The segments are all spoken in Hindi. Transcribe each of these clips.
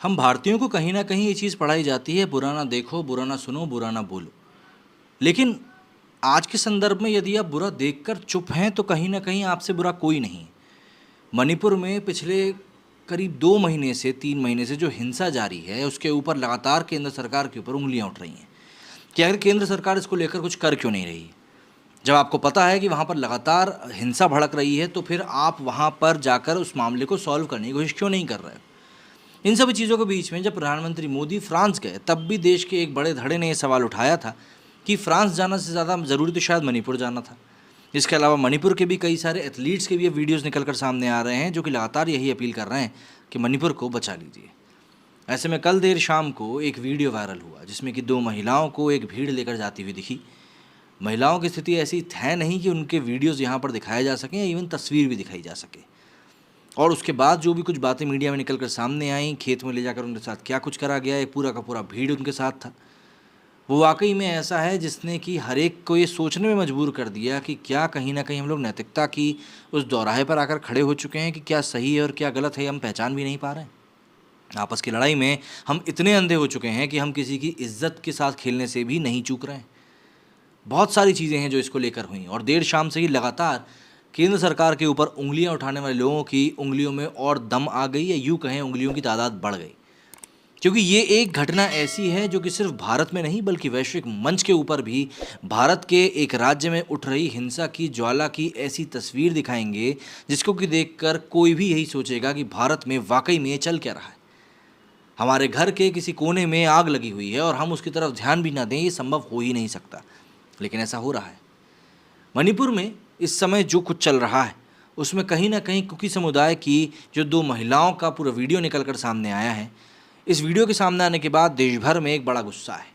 हम भारतीयों को कहीं ना कहीं ये चीज़ पढ़ाई जाती है, बुरा ना देखो, बुरा ना सुनो, बुरा ना बोलो। लेकिन आज के संदर्भ में यदि आप बुरा देखकर चुप हैं तो कहीं ना कहीं आपसे बुरा कोई नहीं है। मणिपुर में पिछले करीब 2 महीने से 3 महीने से जो हिंसा जारी है उसके ऊपर लगातार केंद्र सरकार के ऊपर उंगलियां उठ रही हैं कि आखिर केंद्र सरकार इसको लेकर कुछ कर क्यों नहीं रही। जब आपको पता है कि वहाँ पर लगातार हिंसा भड़क रही है तो फिर आप वहाँ पर जाकर उस मामले को सॉल्व करने की कोशिश क्यों नहीं कर रहे हो। इन सभी चीज़ों के बीच में जब प्रधानमंत्री मोदी फ्रांस गए तब भी देश के एक बड़े धड़े ने यह सवाल उठाया था कि फ्रांस जाना से ज़्यादा ज़रूरी तो शायद मणिपुर जाना था। इसके अलावा मणिपुर के भी कई सारे एथलीट्स के भी ये वीडियोज़ निकल कर सामने आ रहे हैं जो कि लगातार यही अपील कर रहे हैं कि मणिपुर को बचा लीजिए। ऐसे में कल देर शाम को एक वीडियो वायरल हुआ जिसमें कि 2 महिलाओं को एक भीड़ लेकर जाती हुई दिखी। महिलाओं की स्थिति ऐसी है नहीं कि उनके वीडियोज़ यहाँ पर दिखाए जा सकें, इवन तस्वीर भी दिखाई जा सके। और उसके बाद जो भी कुछ बातें मीडिया में निकल कर सामने आई, खेत में ले जाकर उनके साथ क्या कुछ करा गया, एक पूरा का पूरा भीड़ उनके साथ था, वो वाकई में ऐसा है जिसने कि हर एक को ये सोचने में मजबूर कर दिया कि क्या कहीं ना कहीं हम लोग नैतिकता की उस दोराहे पर आकर खड़े हो चुके हैं कि क्या सही है और क्या गलत है हम पहचान भी नहीं पा रहे हैं। आपस की लड़ाई में हम इतने अंधे हो चुके हैं कि हम किसी की इज्जत के साथ खेलने से भी नहीं चूक रहे हैं। बहुत सारी चीज़ें हैं जो इसको लेकर हुई और देर शाम से ही लगातार केंद्र सरकार के ऊपर उंगलियां उठाने वाले लोगों की उंगलियों में और दम आ गई, या यूँ कहें उंगलियों की तादाद बढ़ गई। क्योंकि ये एक घटना ऐसी है जो कि सिर्फ भारत में नहीं बल्कि वैश्विक मंच के ऊपर भी भारत के एक राज्य में उठ रही हिंसा की ज्वाला की ऐसी तस्वीर दिखाएंगे जिसको कि देखकर कोई भी यही सोचेगा कि भारत में वाकई में ये चल क्या रहा है। हमारे घर के किसी कोने में आग लगी हुई है और हम उसकी तरफ ध्यान भी ना दें, ये संभव हो ही नहीं सकता, लेकिन ऐसा हो रहा है। मणिपुर में इस समय जो कुछ चल रहा है उसमें कहीं ना कहीं कुकी समुदाय की जो 2 महिलाओं का पूरा वीडियो निकल कर सामने आया है, इस वीडियो के सामने आने के बाद देश भर में एक बड़ा गुस्सा है।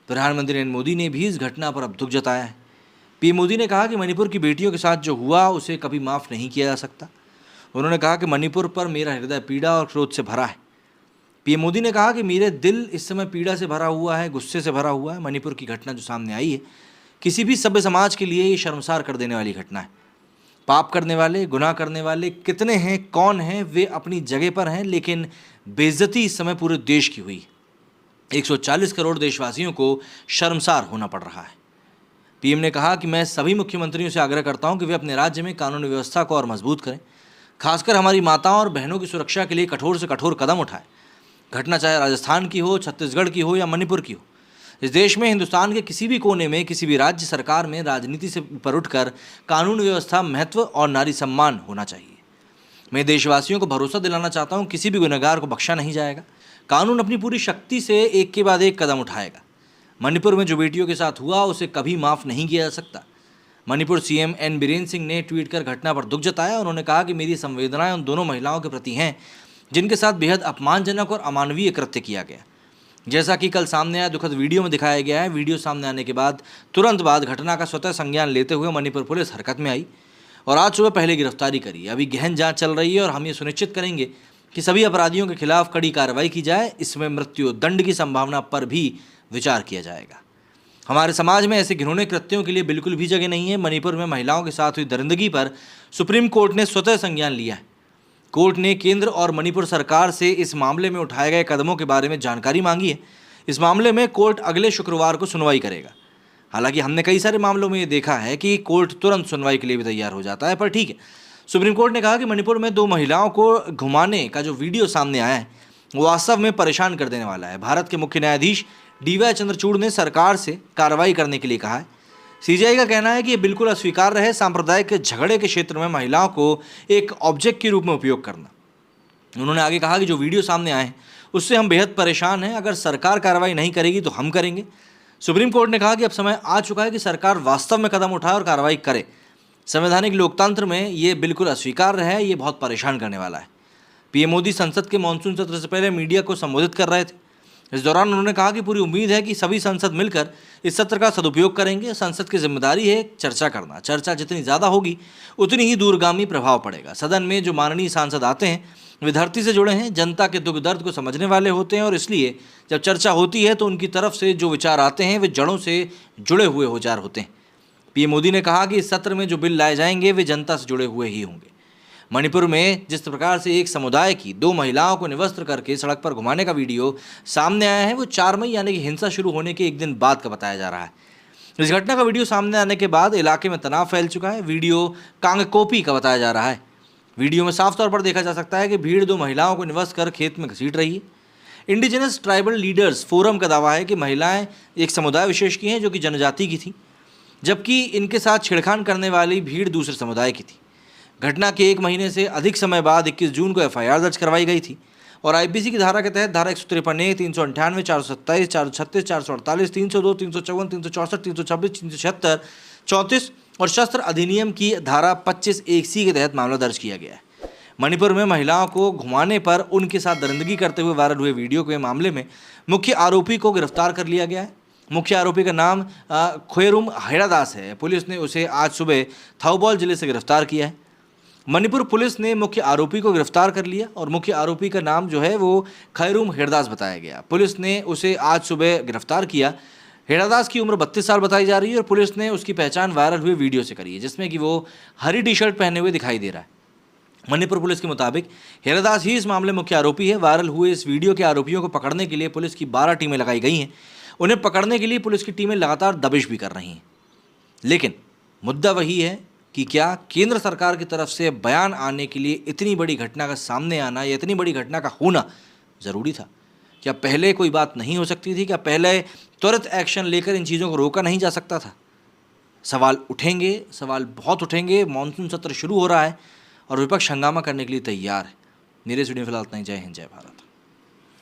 प्रधानमंत्री नरेंद्र मोदी ने भी इस घटना पर अब दुख जताया है। पीएम मोदी ने कहा कि मणिपुर की बेटियों के साथ जो हुआ उसे कभी माफ़ नहीं किया जा सकता। उन्होंने कहा कि मणिपुर पर मेरा हृदय पीड़ा और क्रोध से भरा है। पीएम मोदी ने कहा कि मेरे दिल इस समय पीड़ा से भरा हुआ है, गुस्से से भरा हुआ है। मणिपुर की घटना जो सामने आई है किसी भी सभ्य समाज के लिए ये शर्मसार कर देने वाली घटना है। पाप करने वाले, गुनाह करने वाले कितने हैं, कौन हैं, वे अपनी जगह पर हैं, लेकिन बेइज्जती इस समय पूरे देश की हुई। 140 करोड़ देशवासियों को शर्मसार होना पड़ रहा है। पीएम ने कहा कि मैं सभी मुख्यमंत्रियों से आग्रह करता हूं कि वे अपने राज्य में कानून व्यवस्था को और मजबूत करें, खासकर हमारी माताओं और बहनों की सुरक्षा के लिए कठोर से कठोर कदम उठाएं। घटना चाहे राजस्थान की हो, छत्तीसगढ़ की हो या मणिपुर की हो, इस देश में हिंदुस्तान के किसी भी कोने में किसी भी राज्य सरकार में राजनीति से ऊपर उठकर कानून व्यवस्था, महत्व और नारी सम्मान होना चाहिए। मैं देशवासियों को भरोसा दिलाना चाहता हूं, किसी भी गुनहगार को बख्शा नहीं जाएगा। कानून अपनी पूरी शक्ति से एक के बाद एक कदम उठाएगा। मणिपुर में जो बेटियों के साथ हुआ उसे कभी माफ़ नहीं किया जा सकता। मणिपुर सीएम एन बीरेन सिंह ने ट्वीट कर घटना पर दुख जताया। उन्होंने कहा कि मेरी संवेदनाएं उन दोनों महिलाओं के प्रति हैं जिनके साथ बेहद अपमानजनक और अमानवीय कृत्य किया गया। जैसा कि कल सामने आया दुखद वीडियो में दिखाया गया है, वीडियो सामने आने के बाद तुरंत बाद घटना का स्वतः संज्ञान लेते हुए मणिपुर पुलिस हरकत में आई और आज सुबह पहले गिरफ्तारी करी। अभी गहन जांच चल रही है और हम ये सुनिश्चित करेंगे कि सभी अपराधियों के खिलाफ कड़ी कार्रवाई की जाए। इसमें मृत्यु दंड की संभावना पर भी विचार किया जाएगा। हमारे समाज में ऐसे घिनौने कृत्यों के लिए बिल्कुल भी जगह नहीं है। मणिपुर में महिलाओं के साथ हुई दरिंदगी पर सुप्रीम कोर्ट ने स्वतः संज्ञान लिया है। कोर्ट ने केंद्र और मणिपुर सरकार से इस मामले में उठाए गए कदमों के बारे में जानकारी मांगी है। इस मामले में कोर्ट अगले शुक्रवार को सुनवाई करेगा। हालांकि हमने कई सारे मामलों में ये देखा है कि कोर्ट तुरंत सुनवाई के लिए भी तैयार हो जाता है, पर ठीक है। सुप्रीम कोर्ट ने कहा कि मणिपुर में 2 महिलाओं को घुमाने का जो वीडियो सामने आया है वो वास्तव में परेशान कर देने वाला है। भारत के मुख्य न्यायाधीश DY चंद्रचूड़ ने सरकार से कार्रवाई करने के लिए कहा है। CJI का कहना है कि यह बिल्कुल अस्वीकार्य है सांप्रदायिक झगड़े के क्षेत्र में महिलाओं को एक ऑब्जेक्ट के रूप में उपयोग करना। उन्होंने आगे कहा कि जो वीडियो सामने आए हैं उससे हम बेहद परेशान हैं। अगर सरकार कार्रवाई नहीं करेगी तो हम करेंगे। सुप्रीम कोर्ट ने कहा कि अब समय आ चुका है कि सरकार वास्तव में कदम उठाए और कार्रवाई करे। संवैधानिक लोकतंत्र में ये बिल्कुल अस्वीकार्य है, ये बहुत परेशान करने वाला है। पीएम मोदी संसद के मानसून सत्र से पहले मीडिया को संबोधित कर रहे थे। इस दौरान उन्होंने कहा कि पूरी उम्मीद है कि सभी सांसद मिलकर इस सत्र का सदुपयोग करेंगे। संसद की जिम्मेदारी है चर्चा करना। चर्चा जितनी ज़्यादा होगी उतनी ही दूरगामी प्रभाव पड़ेगा। सदन में जो माननीय सांसद आते हैं वे धरती से जुड़े हैं, जनता के दुख दर्द को समझने वाले होते हैं और इसलिए जब चर्चा होती है तो उनकी तरफ से जो विचार आते हैं वे जड़ों से जुड़े हुए विचार होते हैं। पीएम मोदी ने कहा कि इस सत्र में जो बिल लाए जाएंगे वे जनता से जुड़े हुए ही होंगे। मणिपुर में जिस प्रकार से एक समुदाय की 2 महिलाओं को निवस्त्र करके सड़क पर घुमाने का वीडियो सामने आया है, वो 4 मई यानी कि हिंसा शुरू होने के एक दिन बाद का बताया जा रहा है। इस घटना का वीडियो सामने आने के बाद इलाके में तनाव फैल चुका है। वीडियो कांगकोपी का बताया जा रहा है। वीडियो में साफ तौर पर देखा जा सकता है कि भीड़ 2 महिलाओं को निवस्त कर खेत में घसीट रही है। इंडिजिनस ट्राइबल लीडर्स फोरम का दावा है कि महिलाएं एक समुदाय विशेष की हैं जो कि जनजाति की थी, जबकि इनके साथ छेड़खानी करने वाली भीड़ दूसरे समुदाय की थी। घटना के 1 महीने से अधिक समय बाद 21 जून को एफआईआर दर्ज करवाई गई थी और आईपीसी की धारा के तहत धारा 153 ए, 398, 427, 436, 448, 302, 354, 364, 326, 376, 34 और शस्त्र अधिनियम की धारा 25(1)(c) के तहत मामला दर्ज किया गया है। मणिपुर में महिलाओं को घुमाने पर उनके साथ दरिंदगी करते हुए वायरल हुए वीडियो के मामले में मुख्य आरोपी को गिरफ्तार कर लिया गया है। मुख्य आरोपी का नाम खैरुम हेड़ादास है। पुलिस ने उसे आज सुबह थाउबॉल जिले से गिरफ्तार किया है। मणिपुर पुलिस ने मुख्य आरोपी को गिरफ्तार कर लिया और मुख्य आरोपी का नाम जो है वो खैरुम हेड़ादास बताया गया। पुलिस ने उसे आज सुबह गिरफ्तार किया। हेड़ादास की उम्र 32 साल बताई जा रही है और पुलिस ने उसकी पहचान वायरल हुए वीडियो से करी है, जिसमें कि वो हरी टी-शर्ट पहने हुए दिखाई दे रहा है। मणिपुर पुलिस के मुताबिक हेड़ादास ही इस मामले में मुख्य आरोपी है। वायरल हुए इस वीडियो के आरोपियों को पकड़ने के लिए पुलिस की 12 टीमें लगाई गई हैं। उन्हें पकड़ने के लिए पुलिस की टीमें लगातार दबिश भी कर रही हैं। लेकिन मुद्दा वही है कि क्या केंद्र सरकार की तरफ से बयान आने के लिए इतनी बड़ी घटना का सामने आना या इतनी बड़ी घटना का होना ज़रूरी था? क्या पहले कोई बात नहीं हो सकती थी? क्या पहले त्वरित एक्शन लेकर इन चीज़ों को रोका नहीं जा सकता था? सवाल उठेंगे, सवाल बहुत उठेंगे। मानसून सत्र शुरू हो रहा है और विपक्ष हंगामा करने के लिए तैयार है। मेरे इस वीडियो में फिलहाल इतना ही। जय हिंद, जय भारत।